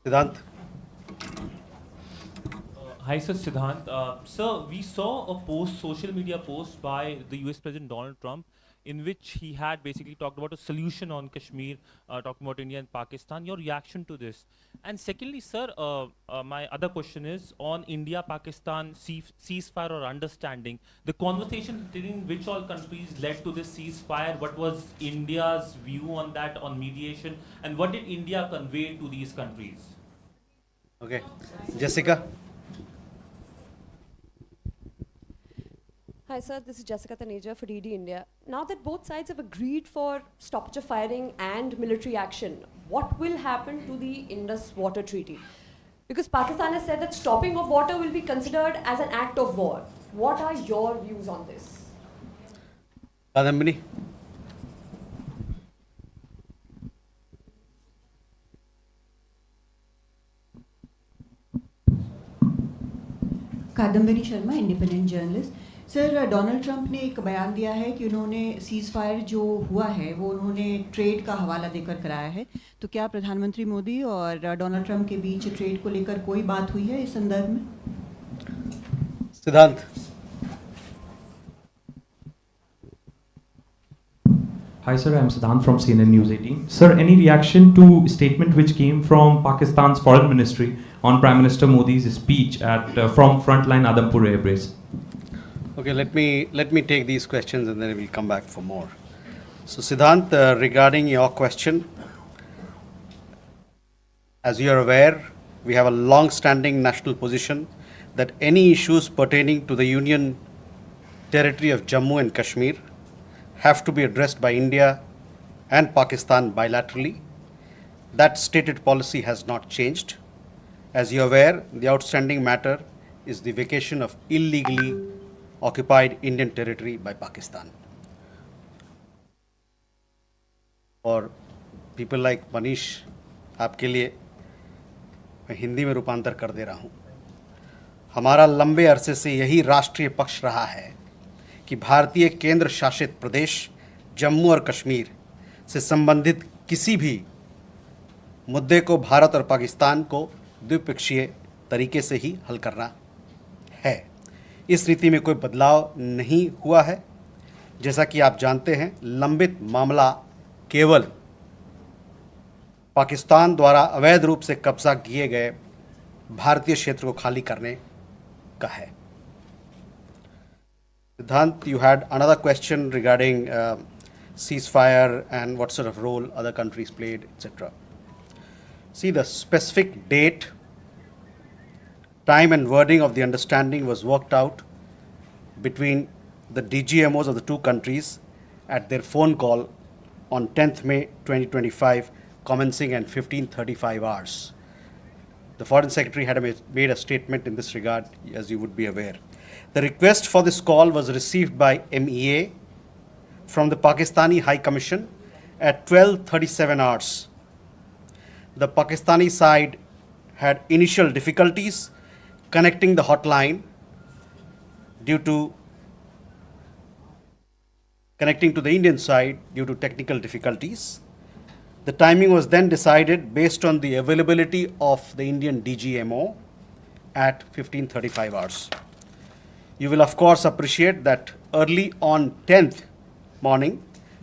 Siddhant. Hi, sir, Siddhant. Sir, we saw a social media post by the US President Donald Trump, in which he had basically talked about a solution on Kashmir, talking about India and Pakistan. Your reaction to this? And secondly, sir, my other question is on India-Pakistan ceasefire or understanding. The conversation between which all countries led to this ceasefire? What was India's view on that, on mediation? And what did India convey to these countries? Okay. Jessica. Hi sir, this is Jessica Taneja for DD India. Now that both sides have agreed for stoppage of firing and military action, what will happen to the Indus water treaty? Because Pakistan has said that stopping of water will be considered as an act of war. What are your views on this? Kadambini. Kadambari Sharma, independent journalist. Sir, Donald Trump ने एक बयान दिया है कि उन्होंने seize fire जो हुआ है वो उन्होंने ट्रेड का हवाला देकर कराया है। तो क्या प्रधानमंत्री मोदी और डोनाल्ड ट्रंप के बीच ट्रेड को लेकर कोई बात हुई है इस संदर्भ में? Siddhant. Hi sir, I'm Siddhant from CNN News 18. Sir, any reaction to statement which came from Pakistan's foreign ministry on Prime Minister Modi's speech at from frontline Adampur Air Base? Okay, let me take these questions and then we'll come back for more. So Siddhant, regarding your question, as you are aware, we have a long-standing national position that any issues pertaining to the Union territory of Jammu and Kashmir have to be addressed by India and Pakistan bilaterally. That stated policy has not changed. As you are aware, the outstanding matter is the vacation of illegally occupied Indian territory by Pakistan. और people like Manish, आपके लिए मैं हिंदी में रूपांतर कर दे रहा हूँ। हमारा लंबे अरसे से यही राष्ट्रीय पक्ष रहा है कि भारतीय केंद्र शासित प्रदेश जम्मू और कश्मीर से संबंधित किसी भी मुद्दे को भारत और पाकिस्तान को द्विपक्षीय तरीके से ही हल करना है। इस नीति में कोई बदलाव नहीं हुआ है। जैसा कि आप जानते हैं, लंबित मामला केवल पाकिस्तान द्वारा अवैध रूप से कब्जा किए गए भारतीय क्षेत्र को खाली करने का है। Siddhant, you had another question regarding ceasefire and what sort of role other countries played, etc. See, the specific date, time and wording of the understanding was worked out between the DGMOs of the two countries at their phone call on 10th May 2025, commencing at 15:35 hours. The Foreign Secretary had made a statement in this regard, as you would be aware. The request for this call was received by MEA from the Pakistani High Commission at 12:37 hours. The Pakistani side had initial difficulties connecting the hotline due to connecting to the Indian side due to technical difficulties. The timing was then decided based on the availability of the Indian DGMO at 15:35 hours. You will of course appreciate that early on 10th morning,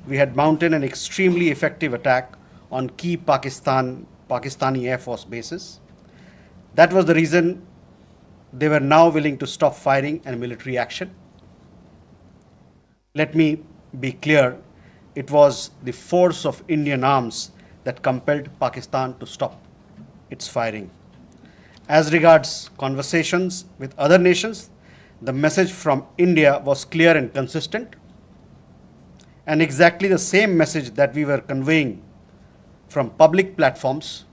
we had mounted an extremely effective attack on key Pakistani Air Force bases. That was the reason they were now willing to stop firing and military action. Let me be clear, it was the force of Indian arms that compelled Pakistan to stop its firing. As regards conversations with other nations, the message from India was clear and consistent, and exactly the same message that we were conveying from public platforms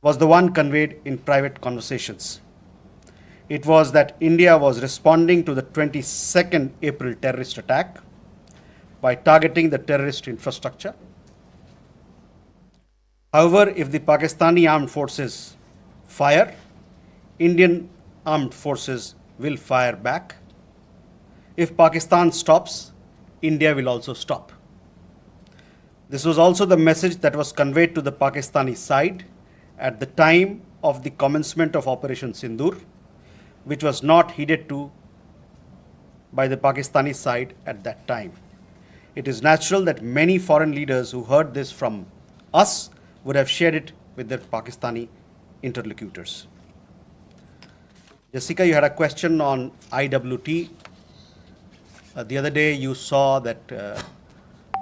was the one conveyed in private conversations. It was that India was responding to the 22nd April terrorist attack by targeting the terrorist infrastructure. However, if the Pakistani armed forces fire, Indian armed forces will fire back. If Pakistan stops, India will also stop. This was also the message that was conveyed to the Pakistani side at the time of the commencement of Operation Sindoor, which was not heeded to by the Pakistani side at that time. It is natural that many foreign leaders who heard this from us would have shared it with their Pakistani interlocutors. Jessica, you had a question on IWT. The other day you saw that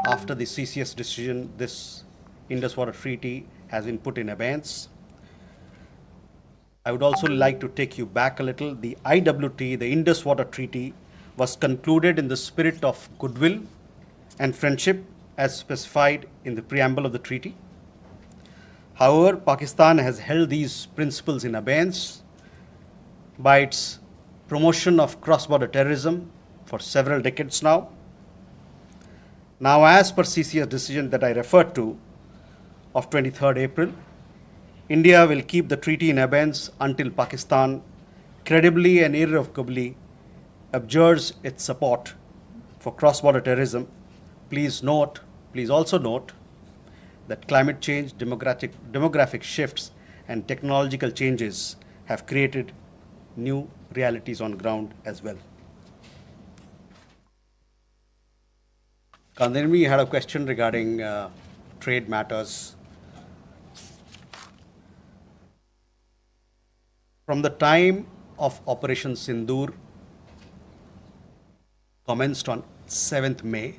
after the CCS decision, this Indus Water Treaty has been put in abeyance. I would also like to take you back a little. The IWT, the Indus Water Treaty, was concluded in the spirit of goodwill and friendship as specified in the preamble of the treaty. However, Pakistan has held these principles in abeyance by its promotion of cross-border terrorism for several decades now. Now, as per CCS decision that I referred to of 23rd April, India will keep the treaty in abeyance until Pakistan credibly and irrevocably abjures its support for cross-border terrorism. Please also note that climate change, demographic shifts, and technological changes have created new realities on ground as well. Kandanmi had a question regarding trade matters. From the time of Operation Sindoor commenced on 7th May,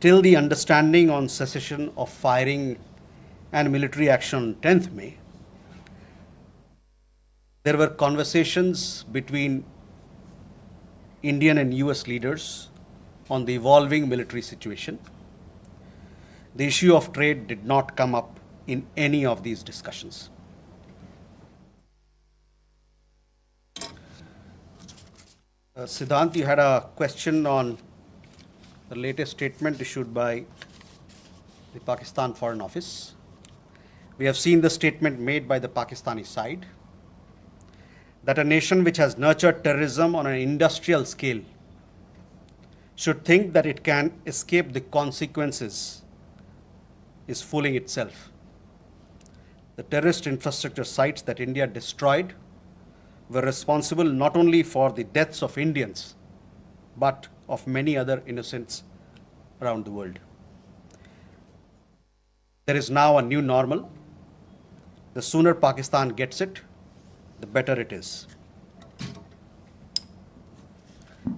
till the understanding on cessation of firing and military action on 10th May, there were conversations between Indian and US leaders on the evolving military situation. The issue of trade did not come up in any of these discussions. Siddhant, you had a question on the latest statement issued by the Pakistan Foreign Office. We have seen the statement made by the Pakistani side that a nation which has nurtured terrorism on an industrial scale should think that it can escape the consequences is fooling itself. The terrorist infrastructure sites that India destroyed were responsible not only for the deaths of Indians, but of many other innocents around the world. There is now a new normal. The sooner Pakistan gets it, the better it is.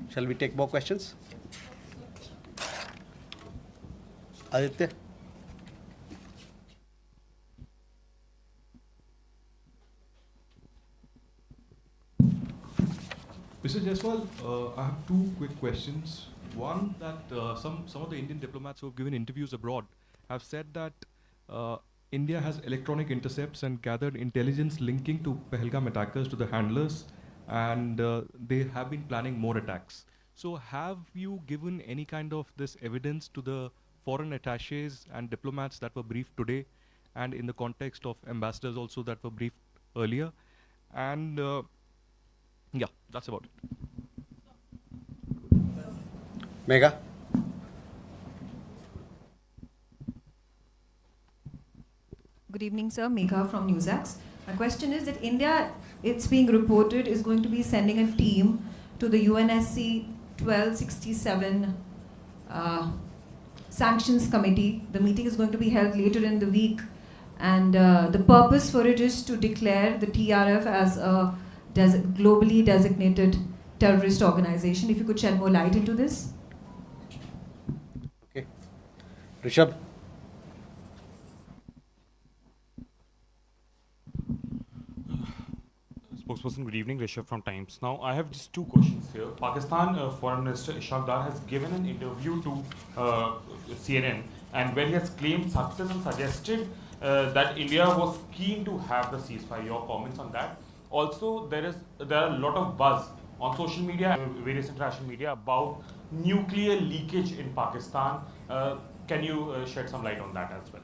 Shall we take more questions? Aditya? Mr. Jaiswal, I have two quick questions. One, that some of the Indian diplomats who have given interviews abroad have said that India has electronic intercepts and gathered intelligence linking to Pahalgam attackers to the handlers, and they have been planning more attacks. So have you given any kind of this evidence to the foreign attaches and diplomats that were briefed today, and in the context of ambassadors also that were briefed earlier? And yeah, that's about it. Megha? Good evening, sir. Megha from NewsAx. My question is that India, it's being reported, is going to be sending a team to the UNSC 1267 Sanctions Committee. The meeting is going to be held later in the week, and the purpose for it is to declare the TRF as a globally designated terrorist organization. If you could shed more light into this. Okay. Rishabh? Spokesperson, good evening. Rishabh from Times. Now, I have just two questions here. Pakistan Foreign Minister Ishaq Dar has given an interview to CNN, and where he has claimed success and suggested that India was keen to have the ceasefire. Your comments on that? Also, there are a lot of buzz on social media, various international media, about nuclear leakage in Pakistan. Can you shed some light on that as well?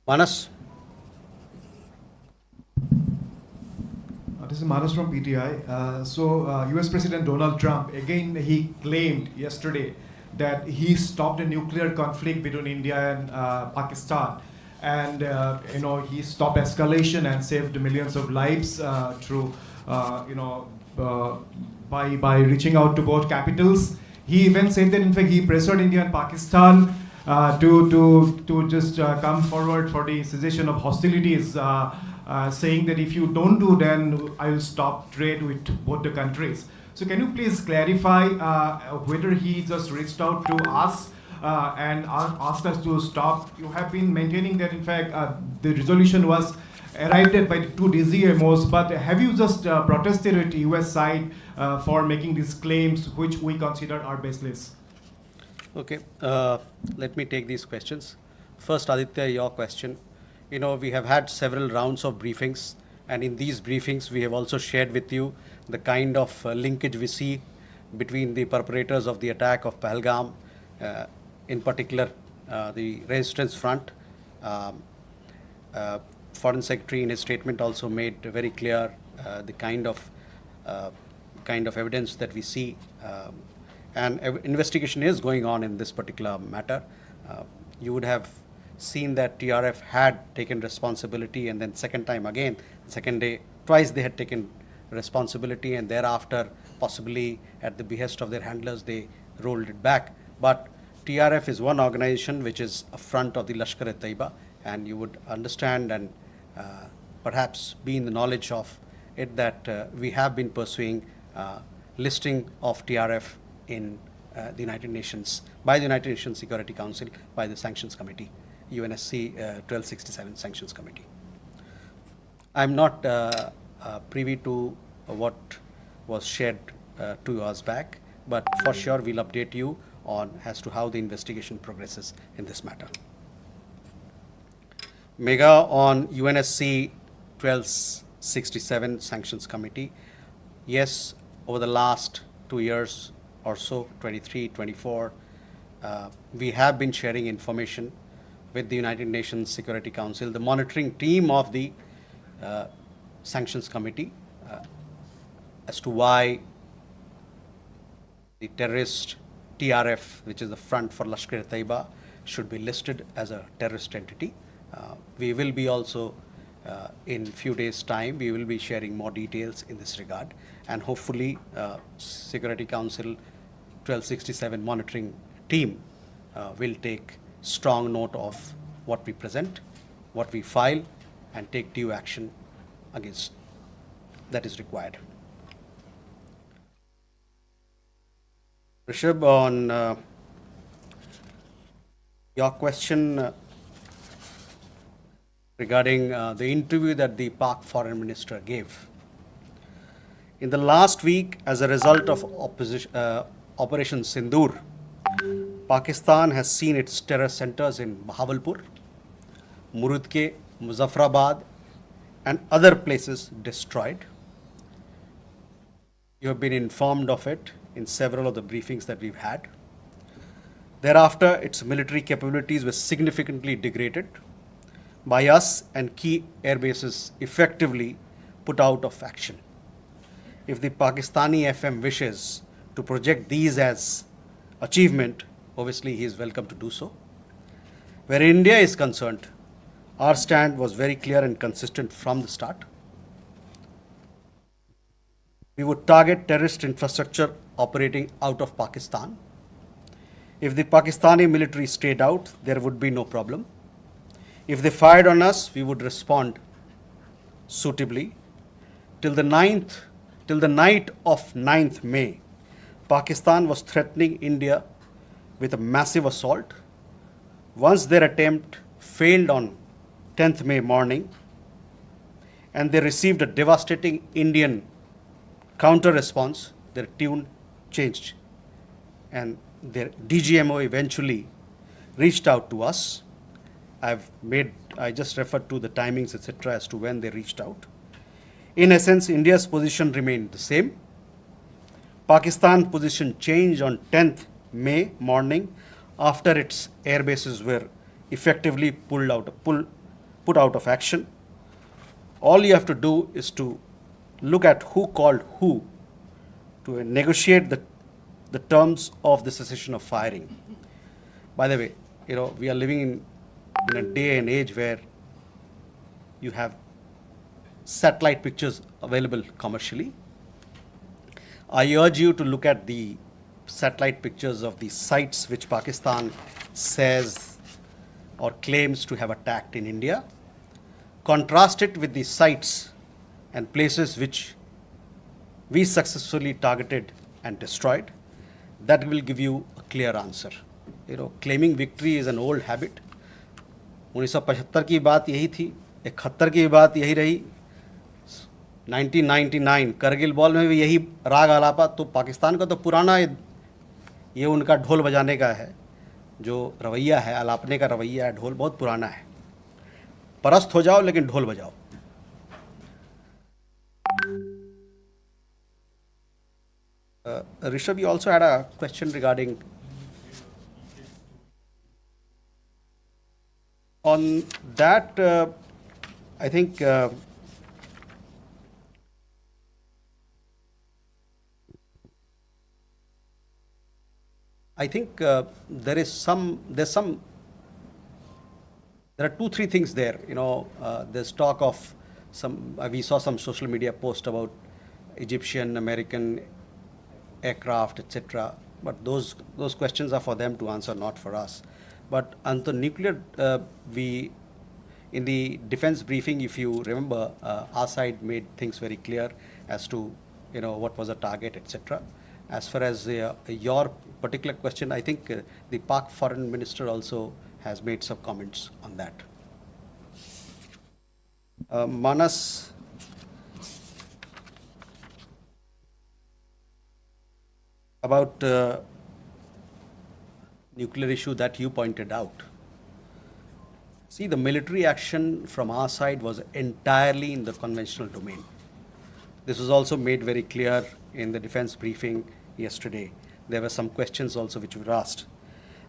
Manas? This is Manas from PTI. US President Donald Trump, again, he claimed yesterday that he stopped a nuclear conflict between India and Pakistan. And he stopped escalation and saved millions of lives through by reaching out to both capitals. He even said that in fact he pressured India and Pakistan to just come forward for the cessation of hostilities, saying that if you don't do, then I will stop trade with both the countries. So can you please clarify whether he just reached out to us and asked us to stop? You have been maintaining that in fact the resolution was arrived at by the two DGMOs, but have you just protested at the US side for making these claims which we consider are baseless? Okay, let me take these questions. First, Aditya, your question. We have had several rounds of briefings, and in these briefings, we have also shared with you the kind of linkage we see between the perpetrators of the attack of Pahalgam, in particular the Resistance Front. Foreign Secretary in his statement also made very clear the kind of evidence that we see, and investigation is going on in this particular matter. You would have seen that TRF had taken responsibility, and then second time again, second day, twice they had taken responsibility, and thereafter, possibly at the behest of their handlers, they rolled it back. But TRF is one organization which is a front of the Lashkar-e-Taiba, and you would understand and perhaps be in the knowledge of it that we have been pursuing listing of TRF in the United Nations, by the United Nations Security Council, by the Sanctions Committee, UNSC 1267 Sanctions Committee. I'm not privy to what was shared 2 hours back, but for sure we'll update you on as to how the investigation progresses in this matter. Mega on UNSC 1267 Sanctions Committee. Yes, over the last 2 years or so, 23, 24, we have been sharing information with the United Nations Security Council, the monitoring team of the Sanctions Committee, as to why the terrorist TRF, which is the front for Lashkar-e-Taiba, should be listed as a terrorist entity. We will be also, in few days' time, we will be sharing more details in this regard, and hopefully Security Council 1267 monitoring team will take strong note of what we present, what we file, and take due action against that is required. Rishabh, on your question regarding the interview that the Pak foreign minister gave. In the last week, as a result of Operation Sindoor, Pakistan has seen its terror centers in Bahawalpur, Murudke, Muzaffarabad, and other places destroyed. You have been informed of it in several of the briefings that we've had. Thereafter, its military capabilities were significantly degraded by us, and key air bases effectively put out of action. If the Pakistani FM wishes to project these as achievement, obviously he is welcome to do so. Where India is concerned, our stand was very clear and consistent from the start. We would target terrorist infrastructure operating out of Pakistan. If the Pakistani military stayed out, there would be no problem. If they fired on us, we would respond suitably. Till the night of 9th May, Pakistan was threatening India with a massive assault. Once their attempt failed on 10th May morning, and they received a devastating Indian counter response, their tune changed, and their DGMO eventually reached out to us. I just referred to the timings, etc., as to when they reached out. In essence, India's position remained the same. Pakistan's position changed on 10th May morning after its air bases were effectively put out of action. All you have to do is to look at who called who to negotiate the the terms of the cessation of firing. By the way, we are living in a day and age where you have satellite pictures available commercially. I urge you to look at the satellite pictures of the sites which Pakistan says or claims to have attacked in India. Contrast it with the sites and places which we successfully targeted and destroyed. That will give you a clear answer. Claiming victory is an old habit. 1975 की बात यही थी, 71 की बात यही रही, 1999 Kargil war में भी यही राग आलापा. तो पाकिस्तान का तो पुराना ये उनका ढोल बजाने का है, जो रवैया है, आलापने का रवैया है, ढोल बहुत पुराना है. परस्त हो जाओ लेकिन ढोल बजाओ. Rishabh, you also had a question regarding on that. I think there are 2-3 things there. There's talk of some. We saw some social media post about Egyptian, American aircraft, etc. But those questions are for them to answer, not for us. But on the nuclear, in the defense briefing, if you remember, our side made things very clear as to what was the target, etc. As far as your particular question, I think the Pak foreign minister also has made some comments on that. Manas, about nuclear issue that you pointed out. See, the military action from our side was entirely in the conventional domain. This was also made very clear in the defense briefing yesterday. There were some questions also which were asked.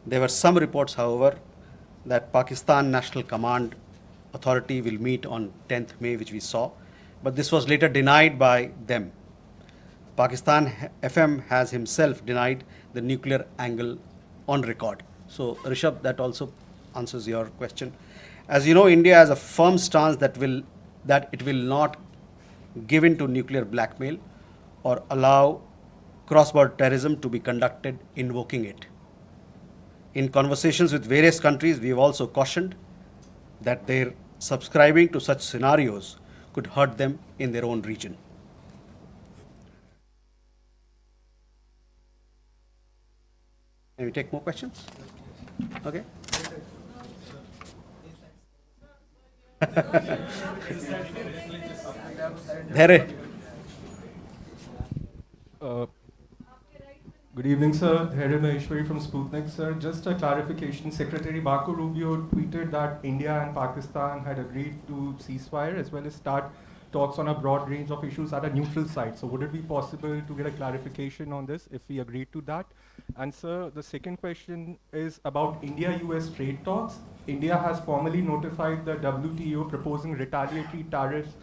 There were some reports, however, that Pakistan National Command Authority will meet on 10th May, which we saw, but this was later denied by them. Pakistan FM has himself denied the nuclear angle on record. So, Rishabh, that also answers your question. As you know, India has a firm stance that it will not give in to nuclear blackmail or allow cross-border terrorism to be conducted invoking it. In conversations with various countries, we have also cautioned that their subscribing to such scenarios could hurt them in their own region. Can we take more questions? Okay. There. Good evening, sir. Here Maheshwari from Sputnik, sir. Just a clarification. Secretary Marco Rubio tweeted that India and Pakistan had agreed to ceasefire as well as start talks on a broad range of issues at a neutral site. So would it be possible to get a clarification on this if we agreed to that? And sir, the second question is about India-US trade talks. India has formally notified the WTO proposing retaliatory tariffs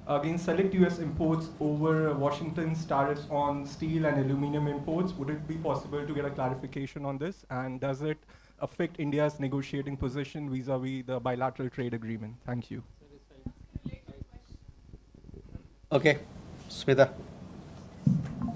against select US imports over Washington's tariffs on steel and aluminum imports. Would it be possible to get a clarification on this? And does it affect India's negotiating position vis-a-vis the bilateral trade agreement? Thank you. Okay, Smita.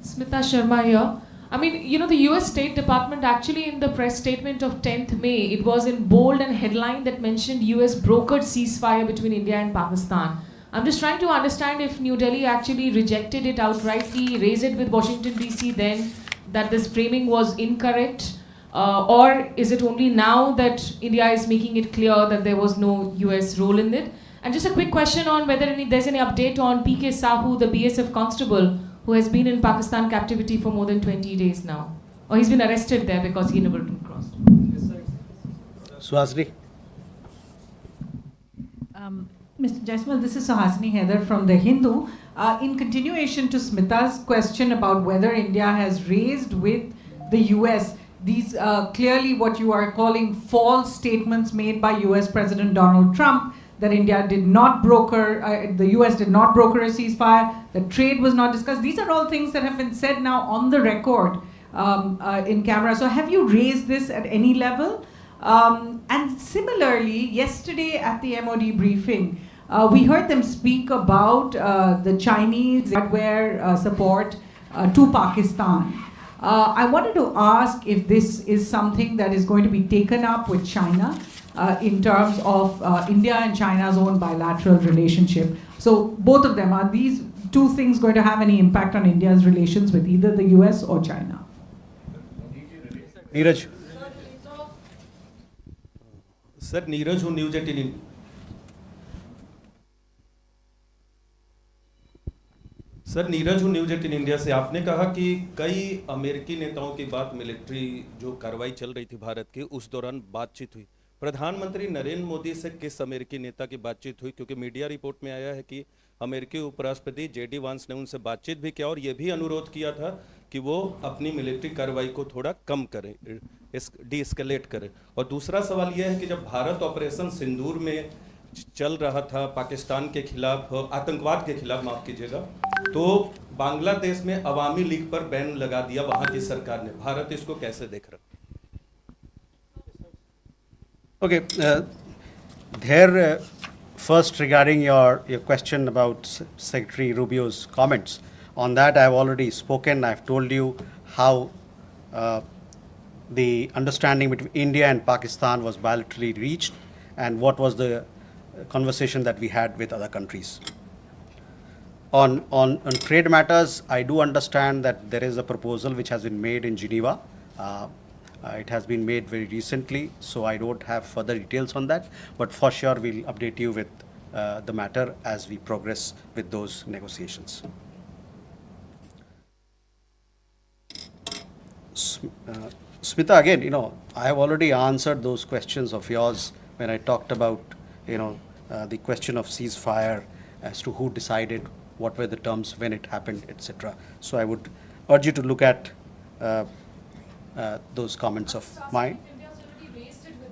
Smita Sharma here. I mean, the US State Department actually in the press statement of 10th May, it was in bold and headline that mentioned US brokered ceasefire between India and Pakistan. I'm just trying to understand if New Delhi actually rejected it outrightly, raised it with Washington DC then, that this framing was incorrect, or is it only now that India is making it clear that there was no US role in it? And just a quick question on whether there's any update on PK Sahu, the BSF constable, who has been in Pakistan captivity for more than 20 days now. Or he's been arrested there because he never crossed. Suhasini. Mr. Jaiswal, this is Suhasini Haidar from The Hindu. In continuation to Smita's question about whether India has raised with the US these clearly what you are calling false statements made by US President Donald Trump, that India did not broker, the US did not broker a ceasefire, that trade was not discussed. These are all things that have been said now on the record in camera. So have you raised this at any level? And similarly, yesterday at the MOD briefing, we heard them speak about the Chinese hardware support to Pakistan. I wanted to ask if this is something that is going to be taken up with China in terms of India and China's own bilateral relationship. So both of them, are these two things going to have any impact on India's relations with either the US or China? Neeraj. Sir, Neeraj, who News 18 sir Neeraj हूँ news 18 India से। आपने कहा कि कई अमेरिकी नेताओं की बात मिलिट्री जो कार्रवाई चल रही थी भारत की उस दौरान बातचीत हुई। प्रधानमंत्री नरेंद्र मोदी से किस अमेरिकी नेता की बातचीत हुई? क्योंकि मीडिया रिपोर्ट में आया है कि अमेरिकी उपराष्ट्रपति जेडी वांस ने उनसे बातचीत भी किया और ये भी अनुरोध किया था कि वो अपनी मिलिट्री कार्रवाई को थोड़ा कम करें, डीएस्केलेट करें। और दूसरा सवाल यह है कि जब भारत ऑपरेशन सिंदूर में चल रहा था पाकिस्तान के खिलाफ, आतंकवाद के खिलाफ माफ कीजिएगा, तो बांग्लादेश में अवामी लीग पर बैन लगा दिया वहां की सरकार ने। भारत इसको कैसे देख रहा? Okay, there first regarding your question about Secretary Rubio's comments, on that I have already spoken. I have told you how the understanding between India and Pakistan was bilaterally reached and what was the conversation that we had with other countries. On trade matters, I do understand that there is a proposal which has been made in Geneva. It has been made very recently, so I don't have further details on that, but for sure we'll update you with the matter as we progress with those negotiations. Smita, again, I have already answered those questions of yours when I talked about, the question of ceasefire as to who decided, what were the terms, when it happened, etc. So I would urge you to look at those comments of mine.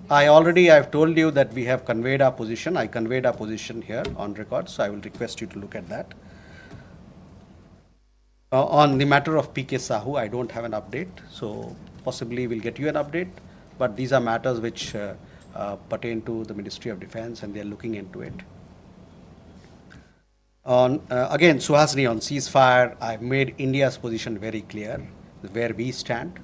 I've told you that we have conveyed our position. I conveyed our position here on record, so I will request you to look at that. On the matter of PK Sahu, I don't have an update, so possibly we'll get you an update, but these are matters which pertain to the Ministry of Defense and they are looking into it. Again, Suhasini, on ceasefire, I've made India's position very clear, where we stand.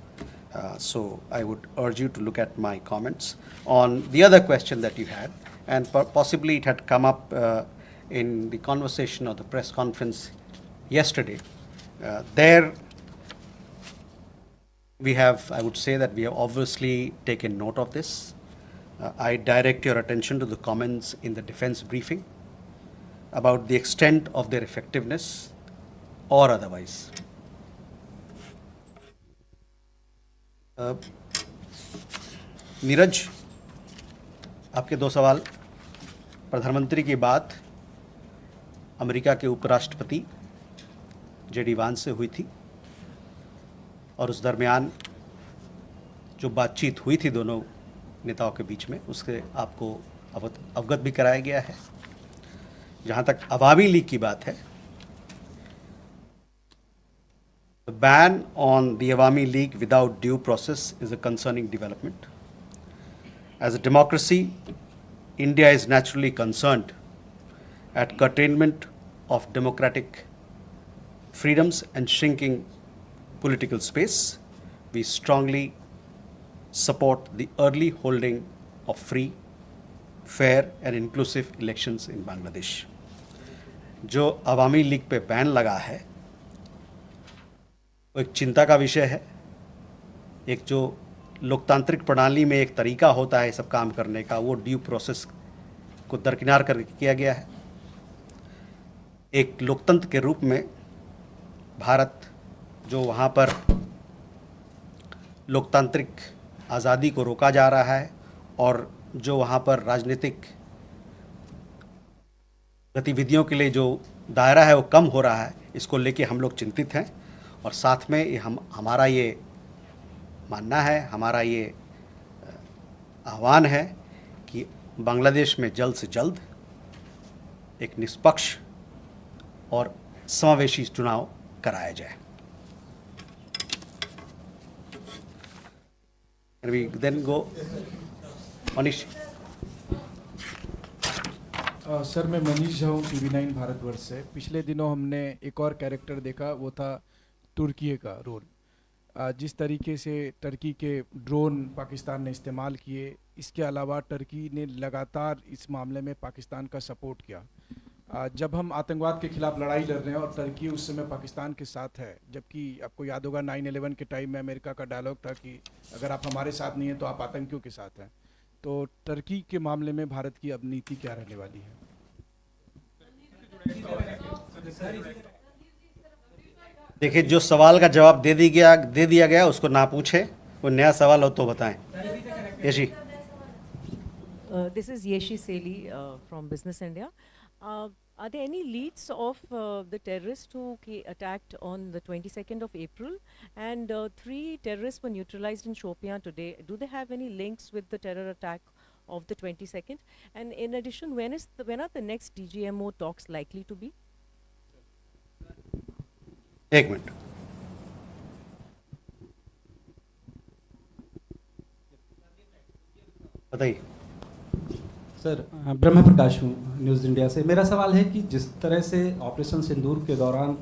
So I would urge you to look at my comments. On the other question that you had, and possibly it had come up in the conversation or the press conference yesterday, there we have, I would say that we have obviously taken note of this. I direct your attention to the comments in the defense briefing about the extent of their effectiveness or otherwise. Neeraj, आपके दो सवाल। प्रधानमंत्री की बात America के उपराष्ट्रपति JD वांस से हुई थी और उस दरमियान जो बातचीत हुई थी दोनों नेताओं के बीच में, उससे आपको अवगत भी कराया गया है। जहाँ तक अवामी लीग की बात है, the ban on the Awami League without due process is a concerning development. As a democracy, India is naturally concerned at curtailment of democratic freedoms and shrinking political space. We strongly support the early holding of free, fair and inclusive elections in Bangladesh. जो अवामी league पे ban लगा है वो एक चिंता का विषय है। एक जो लोकतांत्रिक प्रणाली में एक तरीका होता है सब काम करने का, वो ड्यू प्रोसेस को दरकिनार करके किया गया है। एक लोकतंत्र के रूप में भारत जो वहाँ पर लोकतांत्रिक आज़ादी को रोका जा रहा है और जो वहाँ पर राजनीतिक गतिविधियों के लिए जो दायरा है वो कम हो रहा है, इसको लेके हम लोग चिंतित हैं। और साथ में हमारा ये मानना है, हमारा ये आह्वान है कि बांग्लादेश में जल्द से जल्द एक निष्पक्ष और समावेशी चुनाव कराया जाए। we then go Manish. Sir मैं मनीष झा हूँ TV9 भारतवर्ष से। पिछले दिनों हमने एक और कैरेक्टर देखा, वो था तुर्की का रोल। जिस तरीके से टर्की के ड्रोन पाकिस्तान ने इस्तेमाल किए, इसके अलावा टर्की ने लगातार इस मामले में पाकिस्तान का सपोर्ट किया। जब हम आतंकवाद के खिलाफ लड़ाई लड़ रहे हैं और टर्की उस समय पाकिस्तान के साथ है, जबकि आपको याद होगा 9/11 के टाइम में अमेरिका का डायलॉग था कि अगर आप हमारे साथ नहीं हैं तो आप आतंकियों के साथ हैं। तो टर्की के मामले में भारत की अब नीति क्या रहने वाली है? देखिए, जो सवाल का जवाब दे दिया गया उसको ना पूछे, कोई नया सवाल हो तो बताएं। Yeshi. This is Yeshi Seli from Business India. Are there any leads of the terrorists who attacked on the 22nd of April? And 3 terrorists were neutralized in Shopian today. Do they have any links with the terror attack of the 22nd? And in addition, when are the next DGMO talks likely to be? एक minute. बताइए। Sir, ब्रह्म प्रकाश हूँ news India से। मेरा सवाल है कि जिस तरह से ऑपरेशन सिंदूर के दौरान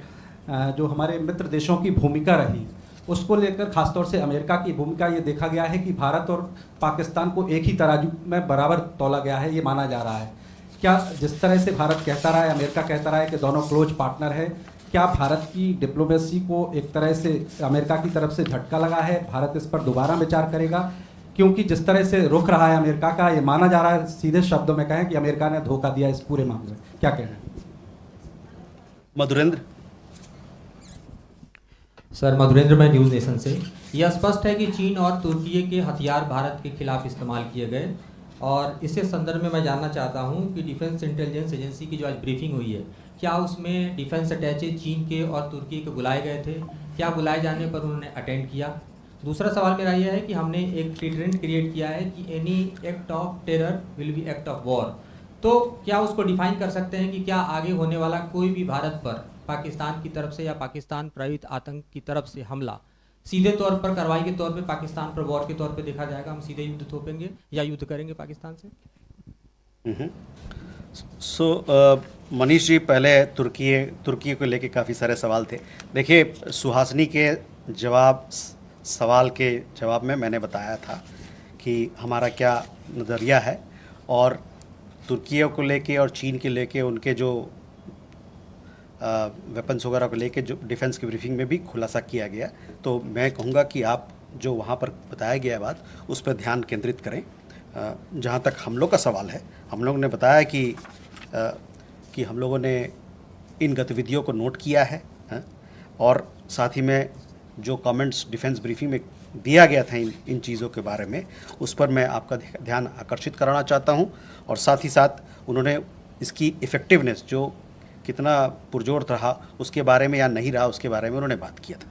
जो हमारे मित्र देशों की भूमिका रही, उसको लेकर खासतौर से अमेरिका की भूमिका ये देखा गया है कि भारत और पाकिस्तान को एक ही तराजू में बराबर तौला गया है, ये माना जा रहा है। क्या जिस तरह से भारत कहता रहा है, अमेरिका कहता रहा है कि दोनों क्लोज पार्टनर है, क्या भारत की डिप्लोमेसी को एक तरह से अमेरिका की तरफ से झटका लगा है? भारत इस पर दोबारा विचार करेगा? क्योंकि जिस तरह से रुख रहा है अमेरिका का, ये माना जा रहा है, सीधे शब्दों में कहें कि अमेरिका ने धोखा दिया इस पूरे मामले में, क्या कहना है? मधुरेंद्र। सर, मधुरेंद्र मैं न्यूज़ नेशन से। यह स्पष्ट है कि चीन और तुर्की के हथियार भारत के खिलाफ इस्तेमाल किए गए, और इसी संदर्भ में मैं जानना चाहता हूं कि डिफेंस इंटेलिजेंस एजेंसी की जो आज ब्रीफिंग हुई है, क्या उसमें डिफेंस अटैचे चीन के और तुर्की के बुलाए गए थे? क्या बुलाए जाने पर उन्होंने अटेंड किया? दूसरा सवाल मेरा यह है कि हमने एक प्रेसिडेंट क्रिएट किया है कि any act of terror will be act of war, तो क्या उसको डिफाइन कर सकते हैं कि क्या आगे होने वाला कोई भी भारत पर पाकिस्तान की तरफ से या पाकिस्तान प्रायोजित आतंक की तरफ से हमला सीधे तौर पर कार्रवाई के तौर पे पाकिस्तान पर वॉर के तौर पे देखा जाएगा? हम सीधे युद्ध थोपेंगे या युद्ध करेंगे पाकिस्तान से? मनीष जी, पहले तुर्की को लेके काफ़ी सारे सवाल थे। देखिए, सुहासिनी के सवाल के जवाब में मैंने बताया था कि हमारा क्या नज़रिया है, और तुर्की को लेके और चीन के लेके उनके जो वेपन्स वगैरह को लेके जो डिफेंस की ब्रीफिंग में भी खुलासा किया गया। तो मैं कहूँगा कि आप जो वहाँ पर बताया गया बात, उस पर ध्यान केंद्रित करें। जहाँ तक हम लोग का सवाल है, हम लोग ने बताया कि हम लोगों ने इन गतिविधियों को नोट किया है, और साथ ही में जो कमेंट्स डिफेंस ब्रीफिंग में दिया गया था इन चीज़ों के बारे में, उस पर मैं आपका ध्यान आकर्षित कराना चाहता हूं। और साथ ही साथ उन्होंने इसकी इफ़ेक्टिवनेस जो कितना पुरजोर रहा उसके बारे में या नहीं रहा उसके बारे में उन्होंने बात किया था।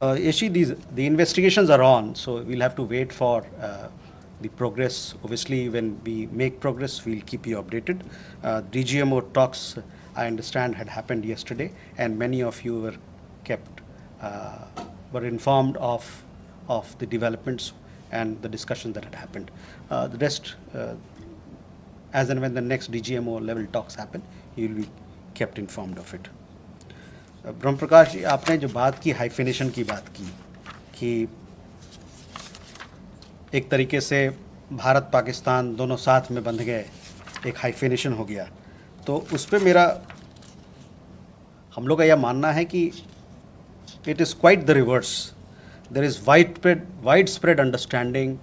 The investigations are on, so we'll have to wait for the progress. Obviously, when we make progress, we'll keep you updated. DGMO talks, I understand, had happened yesterday, and many of you were informed of the developments and the discussion that had happened. The rest, as and when the next DGMO level talks happen, you will be kept informed of it. ब्रह्म प्रकाश जी, आपने जो बात की, hyphenation की बात की, कि एक तरीके से भारत पाकिस्तान दोनों साथ में बंध गए, एक हाइफिनेशन हो गया, तो उस पर हम लोग का यह मानना है कि it is quite the reverse. There is widespread understanding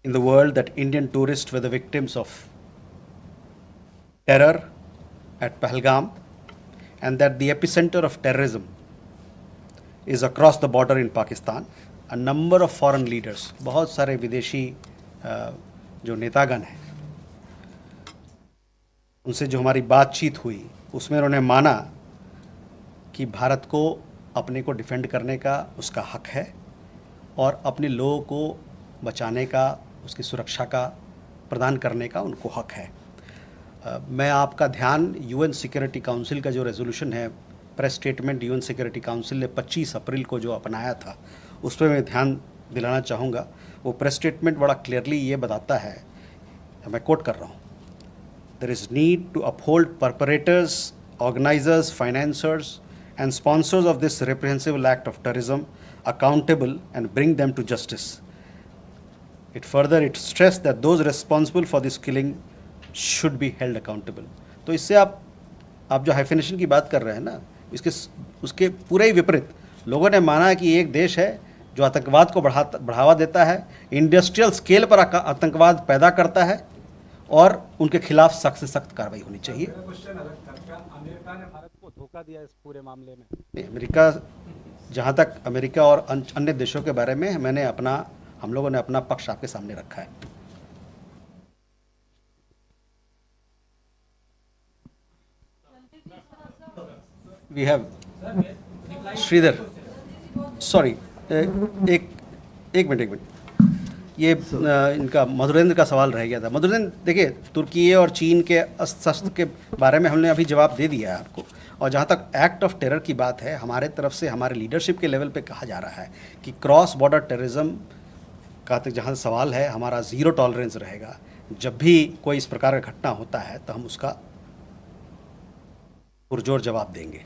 in the world that Indian tourists were the victims of terror at Pahalgam, and that the epicenter of terrorism is across the border in Pakistan. A number of foreign leaders, बहुत सारे विदेशी जो नेतागण हैं, उनसे जो हमारी बातचीत हुई, उसमें उन्होंने माना कि भारत को अपने को डिफेंड करने का उसका हक है, और अपने लोगों को बचाने का, उसकी सुरक्षा का प्रदान करने का उनको हक है. मैं आपका ध्यान UN सिक्योरिटी काउंसिल का जो रेजोल्यूशन है press statement UN security council ने 25 अप्रैल को जो अपनाया था उस पर मैं ध्यान दिलाना चाहूँगा। वो प्रेस स्टेटमेंट बड़ा क्लियरली ये बताता है, मैं कोट कर रहा हूँ, there is need to uphold perpetrators, organisers, financiers and sponsors of this reprehensible act of terrorism accountable and bring them to justice. It stressed that those responsible for this killing should be held accountable. तो इससे आप जो hyphenation की बात कर रहे हैं ना, उसके पूरे ही विपरीत लोगों ने माना कि एक देश है जो आतंकवाद को बढ़ावा देता है, इंडस्ट्रियल स्केल पर आतंकवाद पैदा करता है और उनके खिलाफ सख्त से सख्त कार्रवाई होनी चाहिए। अमेरिका ने भारत को धोखा दिया इस पूरे मामले में। अमेरिका, जहाँ तक अमेरिका और अन्य देशों के बारे में हम लोगों ने अपना पक्ष आपके सामने रखा है। वी हैव श्रीधर, सॉरी, एक मिनट, ये इनका मधुरेंद्र का सवाल रह गया था। मधुरेंद्र, देखिए, तुर्की और चीन के अस्त्र के बारे में हमने अभी जवाब दे दिया है आपको, और जहाँ तक एक्ट ऑफ टेरर की बात है, हमारे तरफ से हमारे लीडरशिप के लेवल पे कहा जा रहा है कि क्रॉस बॉर्डर टेररिज्म का जहाँ सवाल है, हमारा ज़ीरो टॉलरेंस रहेगा। जब भी कोई इस प्रकार का घटना होता है तो हम उसका पुरजोर जवाब देंगे।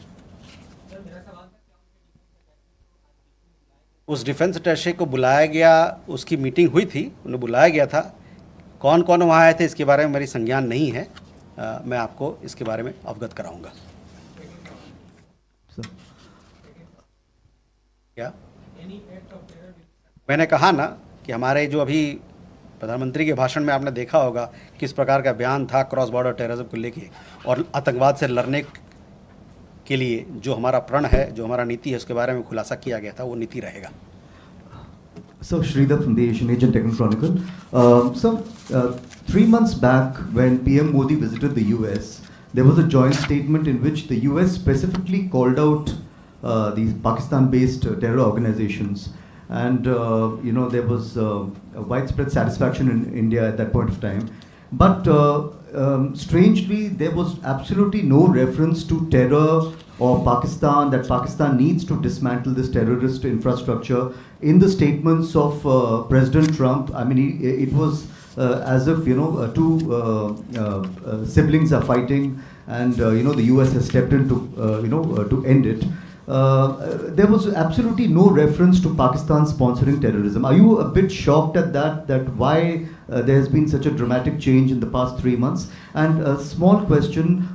उस डिफेंस अटैचे को बुलाया गया, उसकी मीटिंग हुई थी, उन्हें बुलाया गया था। कौन कौन वहाँ आए थे इसके बारे में मेरी संज्ञान नहीं है, मैं आपको इसके बारे में अवगत कराऊंगा। क्या मैंने कहा ना कि हमारे जो अभी प्रधानमंत्री के भाषण में आपने देखा होगा किस प्रकार का बयान था क्रॉस बॉर्डर टेररिज्म को लेके, और आतंकवाद से लड़ने के लिए जो हमारा प्रण है, जो हमारा नीति है, उसके बारे में खुलासा किया गया था, वो नीति रहेगा। So Sridhar from the Asian Age and Techno Chronicle. 3 months back when PM Modi visited the US, there was a joint statement in which the US specifically called out these Pakistan-based terror organizations. And there was widespread satisfaction in India at that point of time. But strangely, there was absolutely no reference to terror or Pakistan, that Pakistan needs to dismantle this terrorist infrastructure in the statements of President Trump. I mean, it was as if, two siblings are fighting and, the US has stepped in to end it. There was absolutely no reference to Pakistan sponsoring terrorism. Are you a bit shocked at that why there has been such a dramatic change in the past 3 months? And a small question,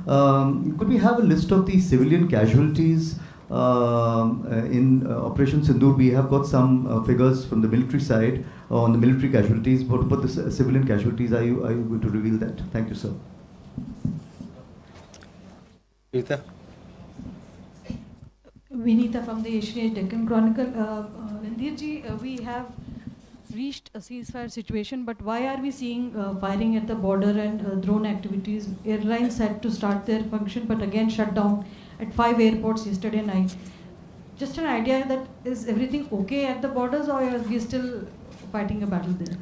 could we have a list of the civilian casualties in Operation Sindoor? We have got some figures from the military side on the military casualties. What about the civilian casualties? Are you going to reveal that? Thank you, sir. Rita? Vinita from the Asian Age Deccan Chronicle. Randirji, we have reached a ceasefire situation, but why are we seeing firing at the border and drone activities? Airlines had to start their function, but again shut down at 5 airports yesterday night. Just an idea that is everything okay at the borders, or are we still fighting a battle there?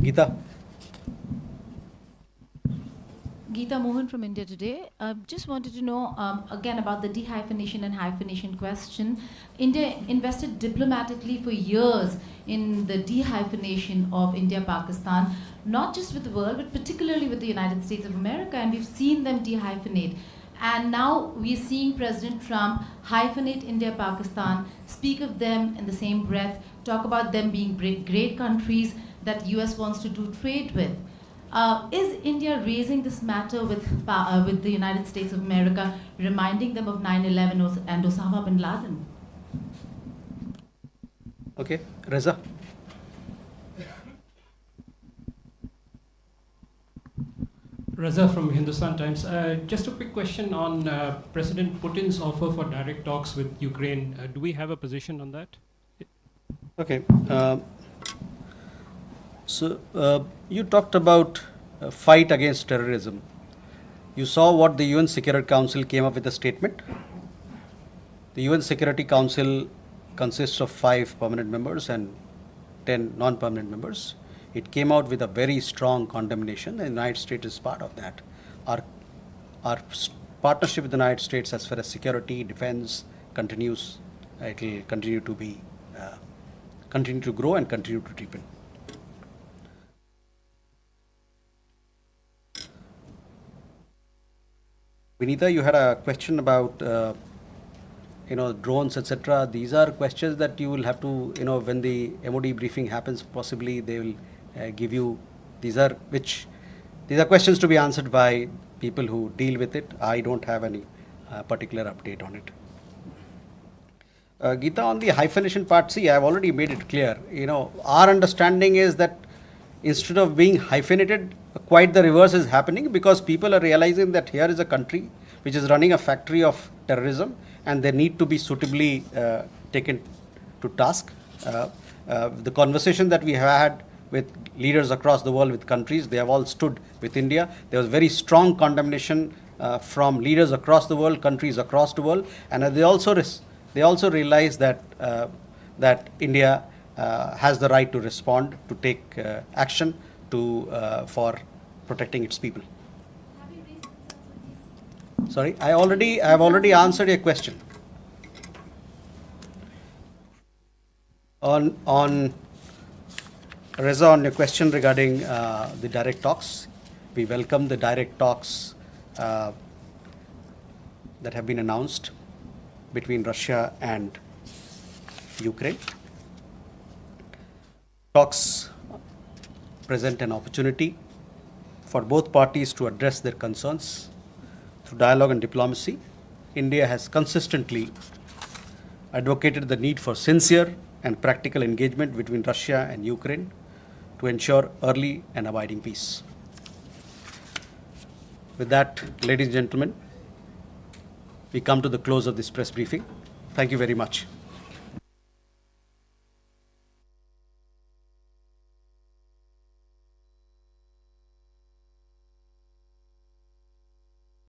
Geeta? Geeta Mohan from India Today. Just wanted to know again about the dehyphenation and hyphenation question. India invested diplomatically for years in the dehyphenation of India-Pakistan, not just with the world, but particularly with the United States of America, and we've seen them dehyphenate. And now we're seeing President Trump hyphenate India-Pakistan, speak of them in the same breath, talk about them being great countries that US wants to do trade with. Is India raising this matter with the United States of America, reminding them of 9/11 and Osama bin Laden? Okay, Reza. Reza from Hindustan Times. Just a quick question on President Putin's offer for direct talks with Ukraine. Do we have a position on that? Okay. So you talked about fight against terrorism. You saw what the UN Security Council came up with a statement. The UN Security Council consists of 5 permanent members and 10 non-permanent members. It came out with a very strong condemnation. The United States is part of that. Our partnership with the United States as far as security, defense continues. It will continue to be, continue to grow and continue to deepen. Vinita, you had a question about drones, etc. These are questions that you will have to, when the MOD briefing happens, possibly they will give you. These are questions to be answered by people who deal with it. I don't have any particular update on it. Geeta, on the hyphenation part, see, I have already made it clear. Our understanding is that instead of being hyphenated, quite the reverse is happening, because people are realizing that here is a country which is running a factory of terrorism, and they need to be suitably taken to task. The conversation that we have had with leaders across the world, with countries, they have all stood with India. There was very strong condemnation from leaders across the world, countries across the world, and they also realize that India has the right to respond, to take action for protecting its people. Sorry, I have already answered your question. On Reza, on your question regarding the direct talks, we welcome the direct talks that have been announced between Russia and Ukraine. Talks present an opportunity for both parties to address their concerns through dialogue and diplomacy. India has consistently advocated the need for sincere and practical engagement between Russia and Ukraine to ensure early and abiding peace. With that, ladies and gentlemen, we come to the close of this press briefing. Thank you very much.